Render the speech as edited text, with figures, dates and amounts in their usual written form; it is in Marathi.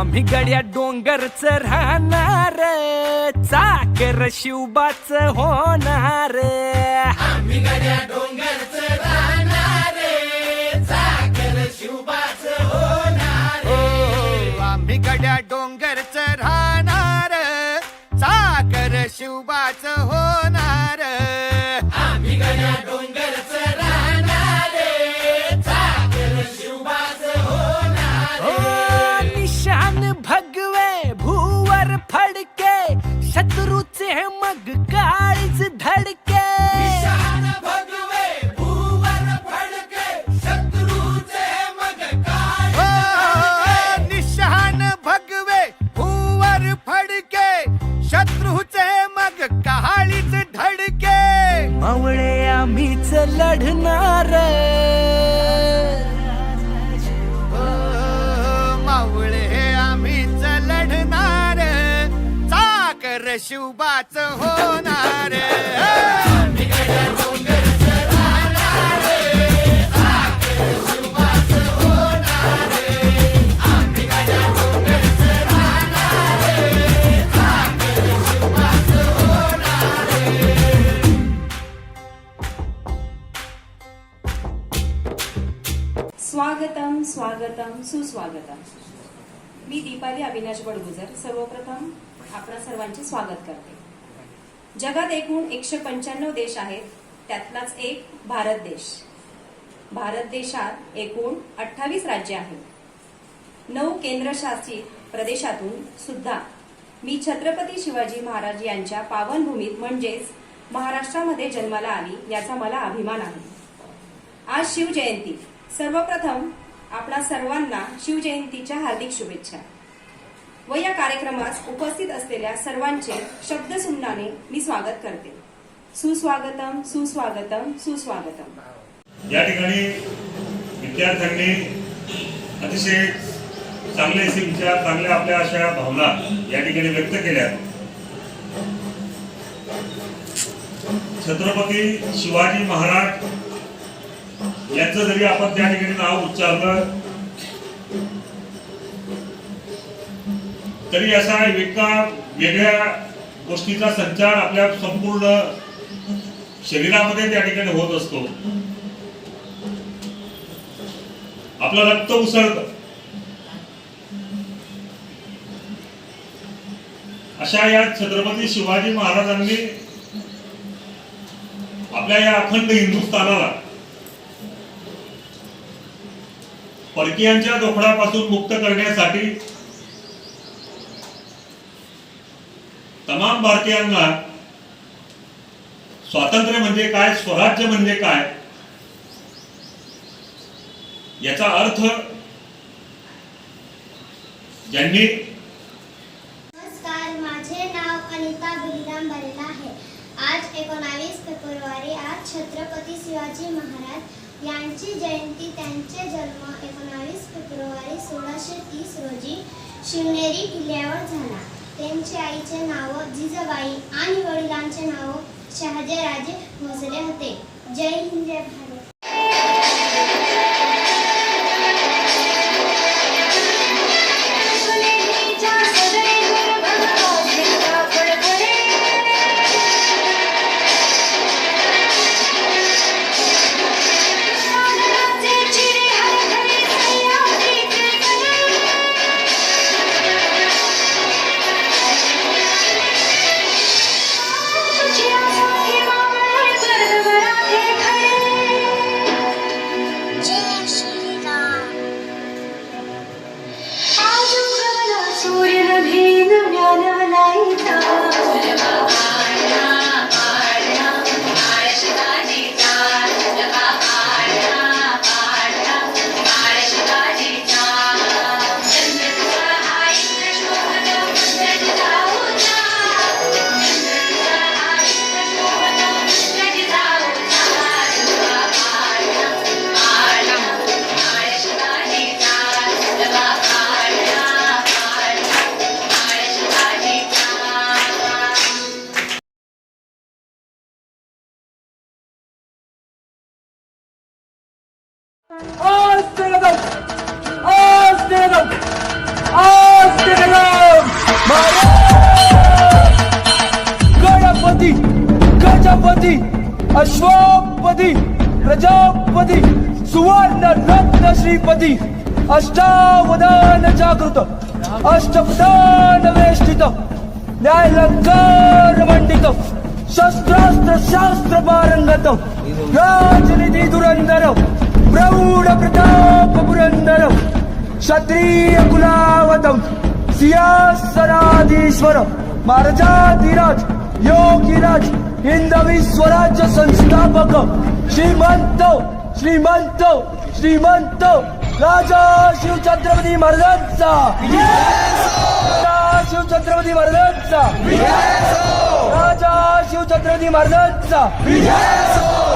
आम्ही गड्या डोंगरच राहणार, चाकर शिवबाच होणार. आम्ही गड्या डोंगरच राहणार, चाकर शिवबाच होणार. आम्ही गड्या डोंगरच राहणार, चाकर शिवबाच होणार. आम्ही गड्या डोंगरच राहणार, चाकर शिवबाच होणार. निशान भगवे भूवर फडके, शत्रूचे मग काळीज धडके. निशान भगवे भूवर फडके, शत्रूचे मग काळीज. निशान भगवे भूवर फडके, शत्रूचे मग काळीच धडके. मावळे आम्हीच लढणार, मावळे आम्हीच लढणार, चाकर शिवबाच होणार. आम्ही गड्या डोंगरच राहणार, चाकर शिवबाच होणार. आम्ही गड्या डोंगरच राहणार, चाकर शिवबाच होणार. स्वागतम स्वागतम सुस्वागतम. मी दीपाली अविनाश बडगुजर सर्वप्रथम आपणा सर्वांचे स्वागत करते. जगात एकूण 195 देश आहेत, त्यातलाच एक भारत देश. भारत देशात एकूण 28 राज्ये आहेत. 9 केंद्रशासित प्रदेशातून सुद्धा मी छत्रपती शिवाजी महाराज यांच्या पावनभूमीत म्हणजेच महाराष्ट्रामध्ये जन्माला आली, याचा मला अभिमान आहे. आज शिवजयंती. सर्वप्रथम आपणा सर्वांना शिवजयंतीच्या हार्दिक शुभेच्छा व या कार्यक्रमास उपस्थित असलेल्या सर्वांचे शब्दसुमनाने मी स्वागत करते. सुस्वागतम सुस्वागतम सुस्वागतम. या ठिकाणी विद्यार्थ्यांनी अतिशय चांगले असे विचार, चांगल्या आपल्या अशा भावना या ठिकाणी व्यक्त केल्या. छत्रपती शिवाजी महाराज यांचं जरी आपण त्या ठिकाणी नाव उच्चारलं तरी असा एका वेगळ्या गोष्टीचा संचार आपल्या संपूर्ण शरीरामध्ये त्या ठिकाणी होत असतो. आपलं रक्त उसळतं. अशा या छत्रपती शिवाजी महाराजांनी आपल्या या अखंड हिंदुस्थानाला परकीयांच्या जोखडापासून मुक्त करण्यासाठी तमाम भारतीयांना स्वातंत्र्य म्हणजे काय, स्वराज्य म्हणजे काय याचा अर्थ ज्यांनी. नमस्कार, माझे नाव अनिता बलिराम बरेला आहे. आज 19 फेब्रुवारी. आज छत्रपती शिवाजी महाराज यांची जयंती. त्यांचे जन्म 19 फेब्रुवारी 1630 रोजी शिवनेरी किल्ल्यावर झाला. त्यांच्या आईचे नाव जिजाबाई आणि वडिलांचे नाव शहाजीराजे भोसले होते. जय हिंद, जय भारत. तुझ्या साथी मावळे स्वर्ग बराते खरे. गणपती गजपती अश्वपती प्रजापती सुवर्ण रत्न श्रीपती अष्टावधान जागृत अष्टप्रधान वेष्टित न्यायालंकार मंडित शस्त्रास्त्र शास्त्र पारंगत राजनीती धुरंधर प्रौढ प्रताप पुरंदर क्षत्रिय कुलावतम सिंहासनाधीश्वर महाराजाधिराज योगीराज हिंदवी स्वराज्य संस्थापक श्रीमंत श्रीमंत श्रीमंत राजा शिवछत्रपती महाराजांचा राजा शिवछत्रपती महाराजांचा राजा शिवछत्रपती महाराजांचा